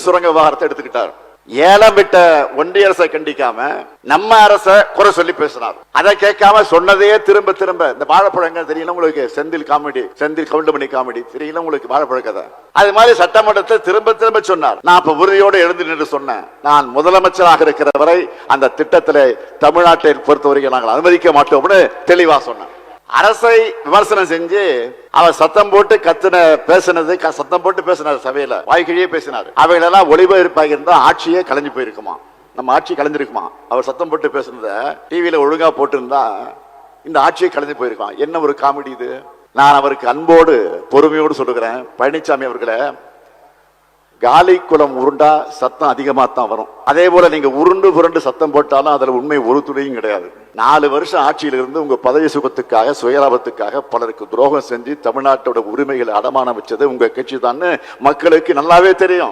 சுரங்க விவகாரத்தை எடுத்துக்கிட்டார். ஏலம் விட்ட ஒன்றிய அரசை கண்டிக்காம நம்ம அரச குறை சொல்லி பேசினார். அதை கேட்காம சொன்னதே திரும்ப திரும்ப இந்த வாழைப்பழங்கள் தெரியல உங்களுக்கு, செந்தில் கவுண்டமணி காமெடி தெரியல உங்களுக்கு, வாழைப்பழ கதை. அது மாதிரி சட்டமன்றத்தை திரும்ப திரும்ப சொன்னார். நான் இப்ப உறுதியோடு எழுந்து நின்று சொன்னேன், நான் முதலமைச்சராக இருக்கிற வரை அந்த திட்டத்திலே தமிழ்நாட்டை பொறுத்தவரைக்கும் நாங்கள் அனுமதிக்க மாட்டோம்னு தெளிவா சொன்னேன். அரசை விமர்சனம் செஞ்சு அவர் சத்தம் போட்டு பேசினது சத்தம் போட்டு பேசினார், சபையில வாய்க்கிழியே பேசினார். அவைகளெல்லாம் ஒளிபரப்பாக இருந்தா ஆட்சியே கலைஞ்சு போயிருக்குமா, நம்ம ஆட்சி கலைஞ்சிருக்குமா. அவர் சத்தம் போட்டு பேசினத டிவியில ஒழுங்கா போட்டு இருந்தா இந்த ஆட்சியை கலைஞ்சு போயிருக்கான். என்ன ஒரு காமெடி இது. நான் அவருக்கு அன்போடு பொறுமையோடு சொல்லுகிறேன், பழனிசாமி அவர்களே, காலி குளம் உருண்டா சத்தம் அதிகமா தான் வரும். அதே போல நீங்க உருண்டு புரண்டு சத்தம் போட்டாலும் அதுல உண்மை ஒரு துளியும் கிடையாது. 4 வருஷம் ஆட்சியில் இருந்து உங்க பதவி சுகத்துக்காக சுயலாபத்துக்காக பலருக்கு துரோகம் செஞ்சு தமிழ்நாட்டோட உரிமைகளை அடமானம் வச்சது உங்க கட்சி தான் மக்களுக்கு நல்லாவே தெரியும்.